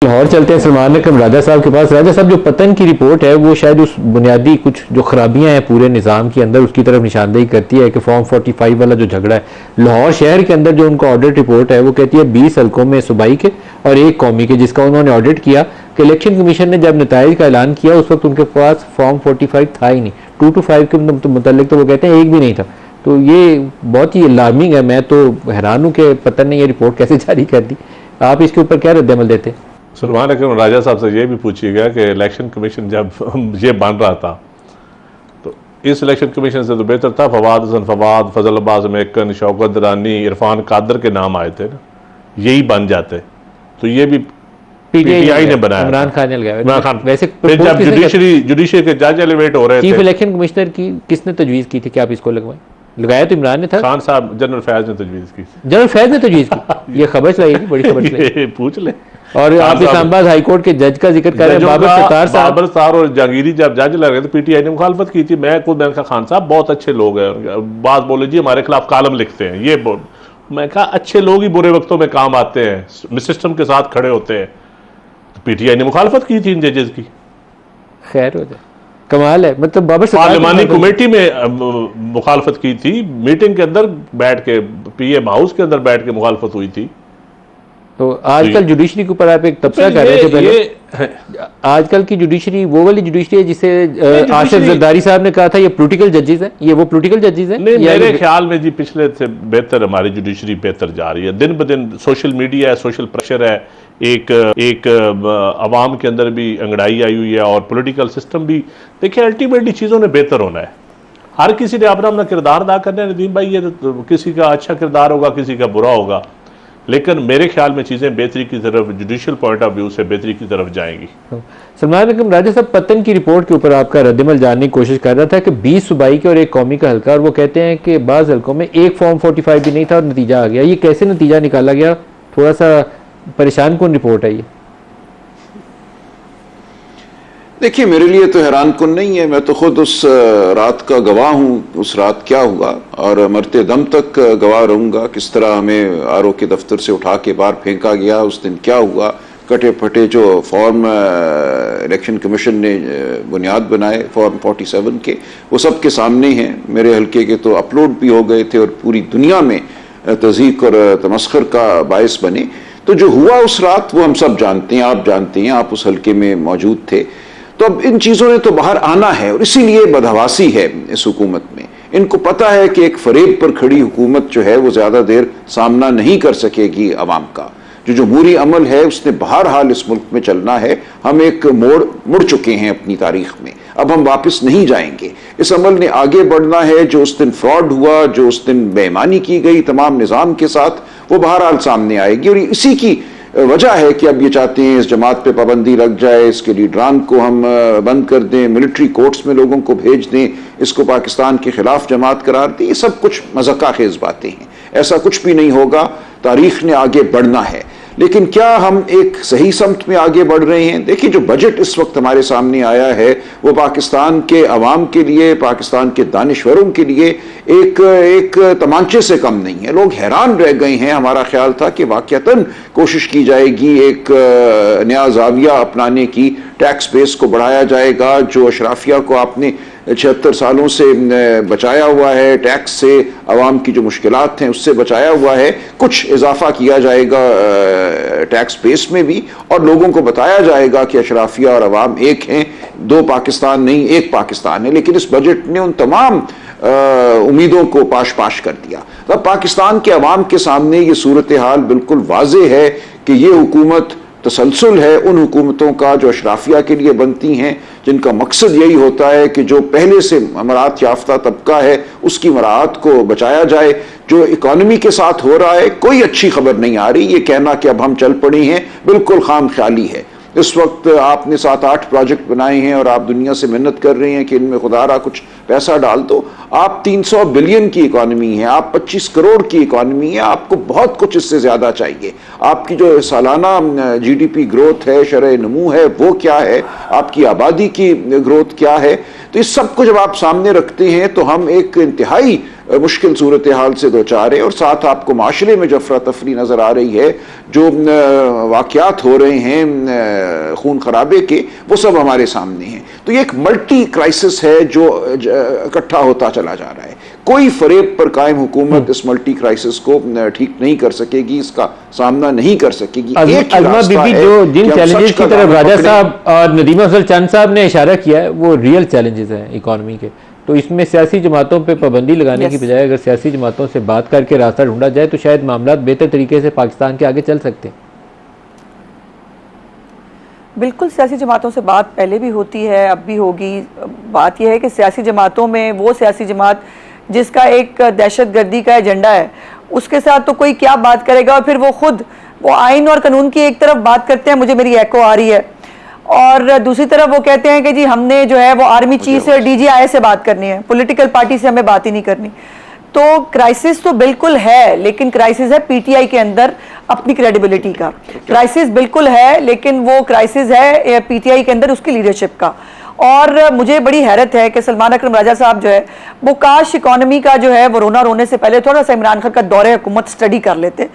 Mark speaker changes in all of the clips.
Speaker 1: लाहौर चलते हैं सलमान अकरम राजा साहब के पास। राजा साहब, जो पतन की रिपोर्ट है वो शायद उस बुनियादी कुछ जो खराबियां हैं पूरे निज़ाम के अंदर उसकी तरफ निशानदेही करती है कि फॉर्म 45 वाला जो झगड़ा है लाहौर शहर के अंदर, जो उनका ऑडिट रिपोर्ट है वो कहती है 20 हल्कों में सूबाई के और 1 कौमी के, जिसका उन्होंने ऑडिट किया कि इलेक्शन कमीशन ने जब नताइज का ऐलान किया उस वक्त उनके पास फॉर्म 45 था ही नहीं। 2 to 5 के मुतल्लिक तो वो कहते हैं एक भी नहीं था। तो ये बहुत ही अलार्मिंग है। मैं तो हैरान हूँ कि पतन ने ये रिपोर्ट कैसे जारी कर दी। आप इसके ऊपर क्या रद्द-ए-अमल देते हैं?
Speaker 2: सलमान अकरम राजा साहब से ये भी पूछिएगा कि इलेक्शन कमीशन जब ये बन रहा था तो इस इलेक्शन कमीशन से तो बेहतर था फवाद हसन फवाद, फजल अब्बास मेकन, शौकत दरानी, इरफान कादर के नाम आए थे ना, यही बन जाते। तो ये भी पीटीआई ने बनाया,
Speaker 1: इमरान खान ने लगाया।
Speaker 2: इमरान खान।
Speaker 1: वैसे
Speaker 2: जब जुडिशरी के जज एलिवेट हो रहे थे,
Speaker 1: चीफ इलेक्शन कमिश्नर की किसने तजवीज़ की थी कि आप इसको लगवाएं? लगाया तो इमरान ने था।
Speaker 2: खान साहब, जनरल फैज ने तजवीज़ की।
Speaker 1: जनरल फैज ने तजवीज़ की? ये खबर चलाई, बड़ी खबर चलाई।
Speaker 2: पूछ ले।
Speaker 1: और आप इस्लामाबाद हाई कोर्ट के जज का जिक्र कर रहे हैं, बाबर सत्तार
Speaker 2: और जहांगीरी जब जज लग रहे थे पीटीआई ने मुखालफत की थी। मैं खुद, मैंने कहा खान साहब बहुत अच्छे लोग हैं, बात बोले जी हमारे खिलाफ कालम लिखते हैं, ये मैं कहा अच्छे लोग ही बुरे वक्तों में काम आते हैं, सिस्टम के साथ खड़े होते हैं। तो पीटीआई ने मुखालफत की थी इन जजेस की।
Speaker 1: खैर हो जाए, कमाल है। मतलब बाबर
Speaker 2: पार्लिमानी कमेटी में मुखालफत की थी, मीटिंग के अंदर बैठ के, पीएम हाउस के अंदर बैठ के मुखालफत हुई थी।
Speaker 1: तो आजकल जुडिशरी के ऊपर आप एक तबसरा कर रहे थे पहले, आजकल की जुडिशरी वो वाली जुडिशरी है जिसे आशिफ जरदारी साहब ने कहा था ये पॉलिटिकल जजेस हैं, ये वो पॉलिटिकल जजेस हैं?
Speaker 2: मेरे ख्याल में जी पिछले से बेहतर हमारी जुडिशरी बेहतर जा रही है। दिन ब दिन सोशल मीडिया है, सोशल प्रेशर है, एक अवाम के अंदर भी अंगड़ाई आई हुई है और पॉलिटिकल सिस्टम भी। देखिए अल्टीमेटली चीज़ों ने बेहतर होना है, हर किसी ने अपना अपना किरदार अदा करना है। नदीम भाई, ये तो किसी का अच्छा किरदार होगा, किसी का बुरा होगा, लेकिन मेरे ख्याल में चीज़ें बेहतरी की तरफ, जुडिशियल पॉइंट ऑफ व्यू से बेहतरी की तरफ जाएंगी।
Speaker 1: सलमान अकरम राजा साहब, पतन की रिपोर्ट के ऊपर आपका रद्द-ए-अमल जानने की कोशिश कर रहा था कि 20 सूबाई के और 1 कौमी का हल्का, और वो कहते हैं कि बाज़ हल्कों में एक फॉर्म 45 भी नहीं था और नतीजा आ गया। ये कैसे नतीजा निकाला गया? थोड़ा सा परेशान कौन रिपोर्ट है ये?
Speaker 3: देखिए, मेरे लिए तो हैरान कुन नहीं है। मैं तो खुद उस रात का गवाह हूँ। उस रात क्या हुआ और मरते दम तक गवाह रहूँगा। किस तरह हमें आरओ के दफ्तर से उठा के बाहर फेंका गया, उस दिन क्या हुआ, कटे फटे जो फॉर्म इलेक्शन कमीशन ने बुनियाद बनाए फॉर्म 47 के, वो सब के सामने हैं। मेरे हल्के के तो अपलोड भी हो गए थे और पूरी दुनिया में तज़ीक और तमस्खर का बायस बने। तो जो हुआ उस रात वो हम सब जानते हैं, आप जानते हैं, आप उस हल्के में मौजूद थे। तो अब इन चीज़ों ने तो बाहर आना है और इसीलिए बदहवासी है इस हुकूमत में। इनको पता है कि एक फरेब पर खड़ी हुकूमत जो है वो ज़्यादा देर सामना नहीं कर सकेगी अवाम का। जो जमहूरी अमल है उसने बहरहाल इस मुल्क में चलना है। हम एक मुड़ चुके हैं अपनी तारीख में, अब हम वापस नहीं जाएंगे। इस अमल ने आगे बढ़ना है। जो उस दिन फ्रॉड हुआ, जो उस दिन बेईमानी की गई तमाम निज़ाम के साथ, वो बहरहाल सामने आएगी। और इसी की वजह है कि अब ये चाहते हैं इस जमात पे पाबंदी लग जाए, इसके लीडरान को हम बंद कर दें, मिलिट्री कोर्ट्स में लोगों को भेज दें, इसको पाकिस्तान के खिलाफ जमात करार दें। ये सब कुछ मज़ाक़ा खेज़ बातें हैं, ऐसा कुछ भी नहीं होगा। तारीख ने आगे बढ़ना है, लेकिन क्या हम एक सही समत में आगे बढ़ रहे हैं? देखिए, जो बजट इस वक्त हमारे सामने आया है वो पाकिस्तान के अवाम के लिए, पाकिस्तान के दानिश्वरों के लिए एक तमांचे से कम नहीं है। लोग हैरान रह गए हैं। हमारा ख्याल था कि वाकईतन कोशिश की जाएगी एक नया जाविया अपनाने की, टैक्स बेस को बढ़ाया जाएगा। जो अशराफिया को आपने 76 सालों से बचाया हुआ है, टैक्स से अवाम की जो मुश्किलात हैं उससे बचाया हुआ है, कुछ इजाफा किया जाएगा टैक्स बेस में भी, और लोगों को बताया जाएगा कि अशराफिया और अवाम एक हैं, 2 पाकिस्तान नहीं, एक पाकिस्तान है। लेकिन इस बजट ने उन तमाम उम्मीदों को पाश कर दिया। तब पाकिस्तान के अवाम के सामने ये सूरत हाल बिल्कुल वाज़ेह है कि ये हुकूमत तसलसल है उन हुकूमतों का जो अशराफिया के लिए बनती हैं, जिनका मकसद यही होता है कि जो पहले से मराहत याफ्ता तबका है उसकी मराहत को बचाया जाए। जो इकॉनमी के साथ हो रहा है कोई अच्छी खबर नहीं आ रही। ये कहना कि अब हम चल पड़े हैं बिल्कुल खाम ख्याली है। इस वक्त आपने 7-8 प्रोजेक्ट बनाए हैं और आप दुनिया से मिन्नत कर रहे हैं कि इनमें खुदारा कुछ पैसा डाल दो। आप 300 बिलियन की इकॉनमी है, आप 25 करोड़ की इकॉनमी है, आपको बहुत कुछ इससे ज़्यादा चाहिए। आपकी जो सालाना जीडीपी ग्रोथ है, शरह नमू है, वो क्या है, आपकी आबादी की ग्रोथ क्या है। तो इस सब को जब आप सामने रखते हैं तो हम एक इंतहाई मुश्किल सूरत हाल से दो चार है, और साथ आपको माशरे में जो अफरा तफरी नज़र आ रही है, जो वाक़यात हो रहे हैं खून खराबे के, वो सब हमारे सामने हैं। तो ये एक मल्टी क्राइसिस है जो इकट्ठा होता चला जा रहा है। कोई फरेब पर कायम हुकूमत इस मल्टी क्राइसिस को ठीक नहीं कर सकेगी, इसका सामना नहीं कर सकेगी।
Speaker 1: अज़मा बीबी, जो जिन चैलेंजेस की तरफ राजा साहब और नदीम अफजल चंद साहब ने इशारा किया है, वो रियल चैलेंजेस हैं इकॉनमी के। तो इसमें सियासी जमातों पे पाबंदी लगाने की बजाय अगर सियासी जमातों से बात करके रास्ता ढूंढा जाए तो शायद मामला बेहतर तरीके से पाकिस्तान के आगे चल सकते हैं।
Speaker 4: बिल्कुल, सियासी जमातों से बात पहले भी होती है, अब भी होगी। बात यह है कि सियासी जमातों में वो सियासी जमात जिसका एक दहशत गर्दी का एजेंडा है, उसके साथ तो कोई क्या बात करेगा, और फिर वो खुद वो आइन और कानून की एक तरफ बात करते हैं, मुझे मेरी एको आ रही है, और दूसरी तरफ वो कहते हैं कि जी हमने जो है वो आर्मी चीफ से, DGI से बात करनी है, पॉलिटिकल पार्टी से हमें बात ही नहीं करनी। तो क्राइसिस तो बिल्कुल है, लेकिन क्राइसिस है PTI के अंदर अपनी क्रेडिबिलिटी का। क्राइसिस बिल्कुल है, लेकिन वो क्राइसिस है PTI के अंदर उसकी लीडरशिप का। और मुझे बड़ी हैरत है कि सलमान अकरम राजा साहब जो है वो काश इकॉनमी का जो है वो रोने से पहले थोड़ा सा इमरान खान का दौरे हुकूमत स्टडी कर लेते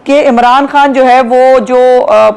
Speaker 4: कि इमरान खान जो है वो जो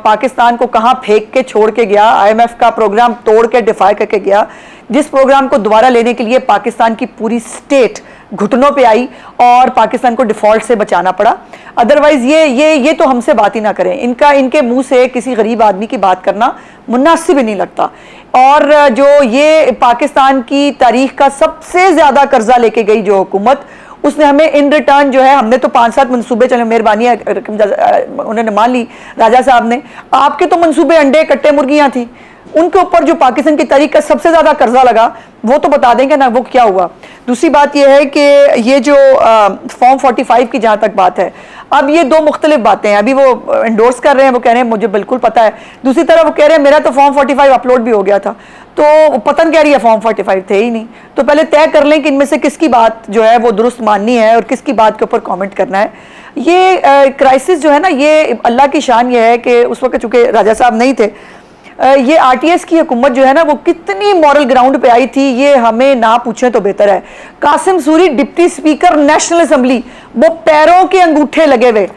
Speaker 4: पाकिस्तान को कहाँ फेंक के छोड़ के गया, IMF का प्रोग्राम तोड़ के डिफाई करके गया, जिस प्रोग्राम को दोबारा लेने के लिए पाकिस्तान की पूरी स्टेट घुटनों पे आई और पाकिस्तान को डिफॉल्ट से बचाना पड़ा। अदरवाइज ये तो हमसे बात ही ना करें, इनके मुंह से किसी गरीब आदमी की बात करना मुनासिब ही नहीं लगता। और जो ये पाकिस्तान की तारीख का सबसे ज्यादा कर्जा लेके गई जो हुकूमत, उसने हमें इन रिटर्न जो है, हमने तो 5-7 मंसूबे चले, मेहरबानी है उन्होंने मान ली राजा साहब ने, आपके तो मंसूबे अंडे कट्टे मुर्गियां थी, उनके ऊपर जो पाकिस्तान की तारीख का सबसे ज्यादा कर्जा लगा वो तो बता देंगे ना वो क्या हुआ। दूसरी बात यह है कि ये जो फॉर्म 45 की जहां तक बात है, अब ये दो मुख्तलिफ बातें हैं। अभी वो एंडोर्स कर रहे हैं, वो कह रहे हैं मुझे बिल्कुल पता है, दूसरी तरफ वो कह रहे हैं मेरा तो फॉर्म 45 अपलोड भी हो गया था। तो पतन कह रही है फॉर्म 45 थे ही नहीं। तो पहले तय कर लें कि इनमें से किसकी बात जो है वो दुरुस्त माननी है और किसकी बात के ऊपर कमेंट करना है। ये क्राइसिस जो है ना, ये अल्लाह की शान ये है कि उस वक्त चूंकि राजा साहब नहीं थे, ये RTS की हुकूमत जो है ना वो कितनी मॉरल ग्राउंड पे आई थी, ये हमें ना पूछें तो बेहतर है। Qasim Suri deputy speaker National Assembly, वो पैरों के अंगूठे लगे हुए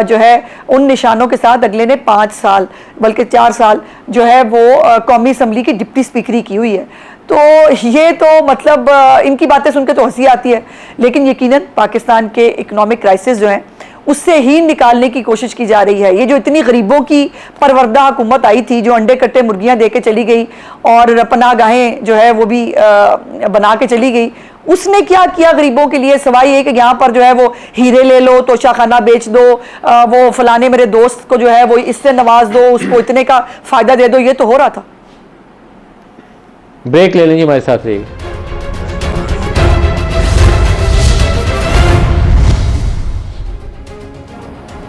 Speaker 4: जो है उन निशानों के साथ अगले ने 5 साल बल्कि 4 साल जो है वो कौमी असम्बली की डिप्टी स्पीकरी की हुई है। तो ये तो मतलब इनकी बातें सुन के तो हंसी आती है, लेकिन यकीनन पाकिस्तान के इकोनॉमिक क्राइसिस जो हैं उससे ही निकालने की कोशिश की जा रही है। ये जो इतनी गरीबों की परवरदा हुकूमत आई थी, जो अंडे कट्टे मुर्गियां दे के चली गई और पनाहगाहें जो है वो भी बना के चली गई, उसने क्या किया गरीबों के लिए, सवाई ये कि यहाँ पर जो है वो हीरे ले लो, तोशा खाना बेच दो, वो फलाने मेरे दोस्त को जो है वो इससे नवाज दो, उसको इतने का फायदा दे दो, ये तो हो रहा था।
Speaker 1: ब्रेक ले लेंगे, हमारे साथ रहिए।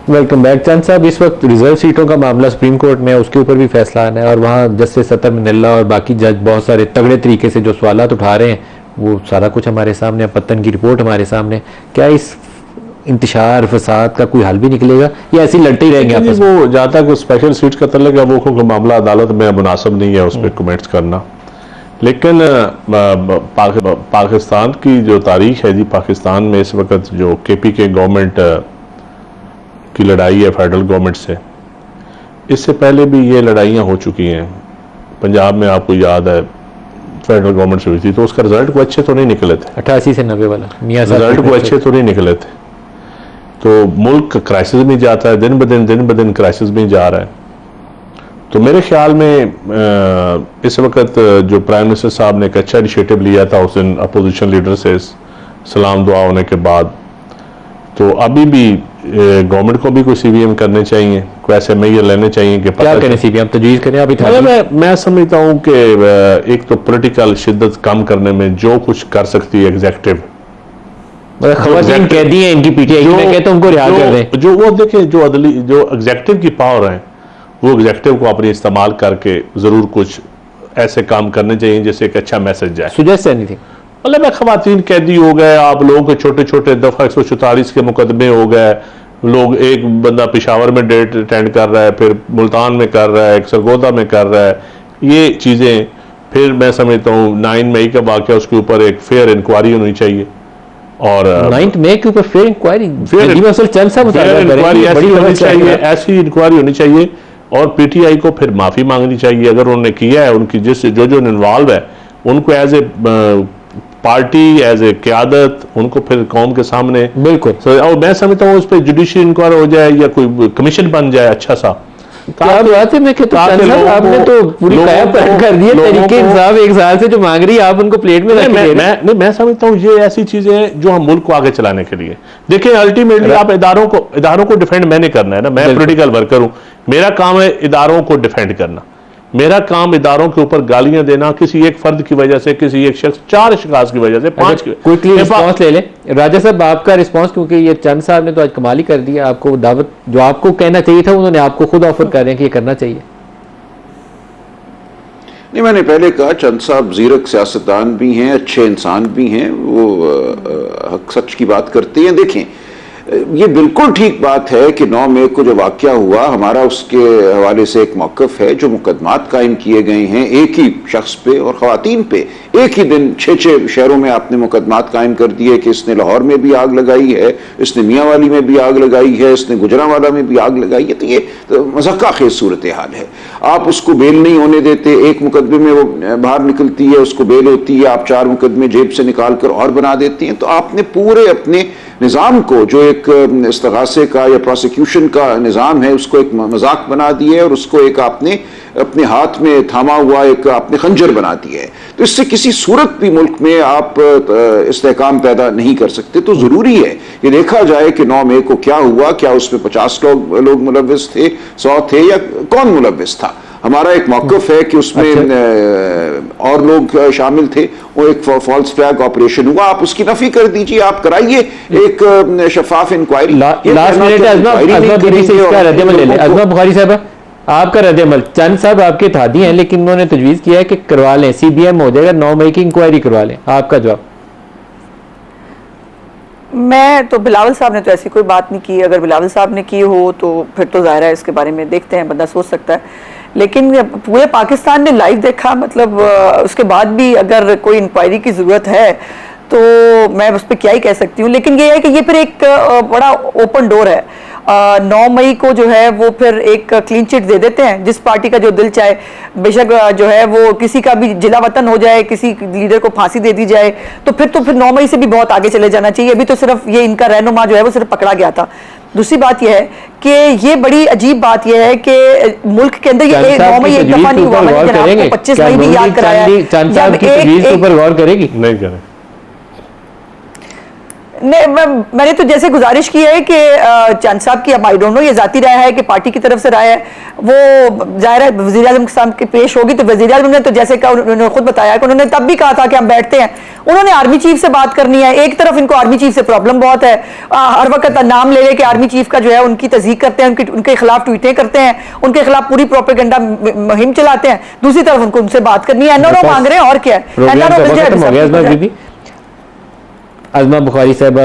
Speaker 1: Welcome back. चंद साहब, इस वक्त रिजर्व सीटों का मामला सुप्रीम कोर्ट में है, उसके ऊपर भी फैसला आना है और वहाँ जस्टिस अतर मिनल्ला और बाकी जज बहुत सारे तगड़े तरीके से जो सवालात उठा रहे हैं वो सारा कुछ हमारे सामने, पत्तन की रिपोर्ट हमारे सामने। क्या इस इंतशार फसाद का कोई हल भी निकलेगा या ऐसे लड़ते ही रहेंगे आपस में?
Speaker 2: वो जहाँ तक स्पेशल सीट का तल्लुक है, वो मामला अदालत में मुनासिब नहीं है उस पर कमेंट्स करना। लेकिन पाकिस्तान की जो तारीख है जी, पाकिस्तान में इस वक्त जो KPK गवर्नमेंट की लड़ाई है फेडरल गवर्नमेंट से, इससे पहले भी ये लड़ाइयाँ हो चुकी हैं। पंजाब में आपको याद है फेडरल गवर्नमेंट से हुई थी, तो उसका रिजल्ट को अच्छे तो नहीं निकले थे।
Speaker 1: 88 से 90 वाला
Speaker 2: रिजल्ट को अच्छे तो नहीं निकले थे। तो मुल्क क्राइसिस में जाता है, दिन ब दिन क्राइसिस में जा रहा है। तो मेरे ख्याल में इस वक्त जो प्राइम मिनिस्टर साहब ने एक अच्छा इनिशिएटिव लिया था उस दिन अपोजिशन लीडर से सलाम दुआ होने के बाद, तो अभी भी गवर्नमेंट को भी कोई CVM करने चाहिए, कोई ऐसे मेजर लेने चाहिए कि
Speaker 1: क्या करें CVM तजवीज़ करें अभी?
Speaker 2: मैं समझता हूँ कि एक तो पॉलिटिकल शिद्दत कम करने में जो कुछ कर सकती है एग्जीक्यूटिव,
Speaker 1: खवातीन कैदी हैं इनकी PTI में, तो उनको रिहा कर दें।
Speaker 2: जो वो देखें, जो एग्जीक्यूटिव की पावर है वो एग्जीक्यूटिव को अपनी इस्तेमाल करके जरूर कुछ ऐसे काम करने चाहिए जिससे एक अच्छा मैसेज जाए।
Speaker 1: Suggest anything?
Speaker 2: मतलब खवातीन कैदी हो गए, आप लोगों के छोटे छोटे दफा 144 के मुकदमे हो गए, लोग एक बंदा पेशावर में डेट अटेंड कर रहा है, फिर मुल्तान में कर रहा है, एक सरगोदा में कर रहा है, ये चीज़ें। फिर मैं समझता हूँ 9 मई का वाक़या, उसके ऊपर एक फेयर इंक्वायरी होनी चाहिए और
Speaker 1: 9 मई के ऊपर फेयर इंक्वायरी, चंद साहब
Speaker 2: ऐसी इंक्वायरी होनी चाहिए और पीटीआई को फिर माफी मांगनी चाहिए अगर उन्होंने किया है, उनकी जिससे जो इन्वॉल्व है उनको as a party as a क्यादत उनको फिर कौम के सामने
Speaker 1: बिल्कुल।
Speaker 2: और मैं समझता हूँ उस पर जुडिशियल इंक्वायरी हो जाए या कोई कमीशन बन जाए अच्छा सा।
Speaker 1: क्या बात है, मैं कहता हूं साहब आपने तो पूरी काया पलट कर दी है। तरीके इंसाफ 1 साल से जो मांग रही है आप उनको प्लेट में रख रहे हैं।
Speaker 2: मैं समझता हूँ ये ऐसी चीजें हैं जो हम मुल्क को आगे चलाने के लिए देखिए। अल्टीमेटली आप इदारों को डिफेंड मैंने करना है ना, मैं पॉलिटिकल वर्कर हूं, मेरा काम है इदारों को डिफेंड करना। मेरा काम इदारों के ऊपर गालियां देना किसी एक फर्द की वजह से, किसी एक शख्स, 4 शिकास की वजह से, 5 की
Speaker 1: क्विकली रिस्पांस ले ले राजा साहब आपका रिस्पांस, क्योंकि ये चंद साहब ने तो आज कमाल ही कर दिया। आपको दावत जो आपको कहना चाहिए था उन्होंने आपको खुद ऑफर कर रहे हैं कि ये करना चाहिए।
Speaker 3: नहीं, मैंने पहले कहा चंद साहब जीरक सियासतदान भी हैं, अच्छे इंसान भी हैं, वो हक सच की बात करते हैं। देखें, ये बिल्कुल ठीक बात है कि 9 मई को जो वाकया हुआ हमारा उसके हवाले से एक मौक़िफ़ है। जो मुकदमात कायम किए गए हैं एक ही शख्स पे और ख़वातीन पे, एक ही दिन 6 शहरों में आपने मुकदमात कायम कर दिए कि इसने लाहौर में भी आग लगाई है, इसने मियांवाली में भी आग लगाई है, इसने गुजरांवाला में भी आग लगाई है। तो ये मज़क्का खेज सूरत हाल है। आप उसको बेल नहीं होने देते, एक मुकदमे में वो बाहर निकलती है, उसको बेल होती है, आप 4 मुकदमे जेब से निकाल कर और बना देती हैं। तो आपने पूरे अपने निज़ाम को, जो एक इस्तगासे का या प्रोसिक्यूशन का निज़ाम है, उसको एक मजाक बना दिए और उसको एक आपने अपने हाथ में थामा हुआ एक आपने खंजर बना दिया है। तो इससे किसी सूरत भी मुल्क में आप इस्तेहकाम पैदा नहीं कर सकते। तो ज़रूरी है कि देखा जाए कि 9 मई को क्या हुआ, क्या उसमें 50 लोग मुलव्विस थे, 100 थे, या कौन मुलव्विस था। हमारा एक मौक़िफ़ है कि उसमें और लोग शामिल थे, वो एक फॉल्स फ्लैग ऑपरेशन हुआ, आप उसकी नफी कर दीजिए, आप कराइए एक शफाफ inquiry.
Speaker 1: Last minute Azma Bukhari साहब आपका रद्द-ए-अमल। चंद साहब आपके थादी हैं लेकिन उन्होंने तजवीज़ किया है कि करवा लें, CBM हो जाएगा, 9 मई की इंक्वायरी करवा लें। आपका जवाब?
Speaker 4: मैं तो बिलावल साहब ने तो ऐसी कोई बात नहीं की। अगर बिलावल साहब ने की हो तो फिर तो ज़ाहिर है इसके बारे में देखते हैं, बंदा सोच सकता है। लेकिन पूरे पाकिस्तान ने लाइव देखा, मतलब उसके बाद भी अगर कोई इंक्वायरी की ज़रूरत है तो मैं उस पर क्या ही कह सकती हूँ। लेकिन ये है कि ये फिर एक बड़ा ओपन डोर है। 9 मई को जो है वो फिर एक क्लीन चिट दे देते हैं, जिस पार्टी का जो दिल चाहे, बेशक जो है वो किसी का भी जिला वतन हो जाए, किसी लीडर को फांसी दे दी जाए, तो फिर 9 मई से भी बहुत आगे चले जाना चाहिए। अभी तो सिर्फ ये इनका रहनुमा जो है वो सिर्फ पकड़ा गया था। दूसरी बात यह है कि ये बड़ी अजीब बात यह है कि मुल्क के अंदर ये 9 मई एक दफा नहीं हुआ, मैंने 25 मई भी याद कराया है।
Speaker 2: नहीं करें।
Speaker 4: नहीं, मैंने तो जैसे गुजारिश की है कि चंद साहब की, अब आई डोंट नो ये जाती राय है कि पार्टी की तरफ से राय है, वो जाहिर है वज़ीर आज़म के सामने पेश होगी। तो वज़ीर आज़म ने तो जैसे कहा, उन्होंने खुद बताया कि उन्होंने तब भी कहा था कि हम बैठते हैं। उन्होंने आर्मी चीफ से बात करनी है। एक तरफ इनको आर्मी चीफ से प्रॉब्लम बहुत है, हर वक्त नाम ले के आर्मी चीफ का जो है उनकी तस्दीक करते हैं, उनके खिलाफ ट्वीटें करते हैं, उनके खिलाफ पूरी प्रोपेगेंडा मुहिम चलाते हैं। दूसरी तरफ उनको उनसे बात करनी है, एनआरओ मांग रहे हैं, और क्या है। एनआरओ
Speaker 1: अज़मा बुखारी साहब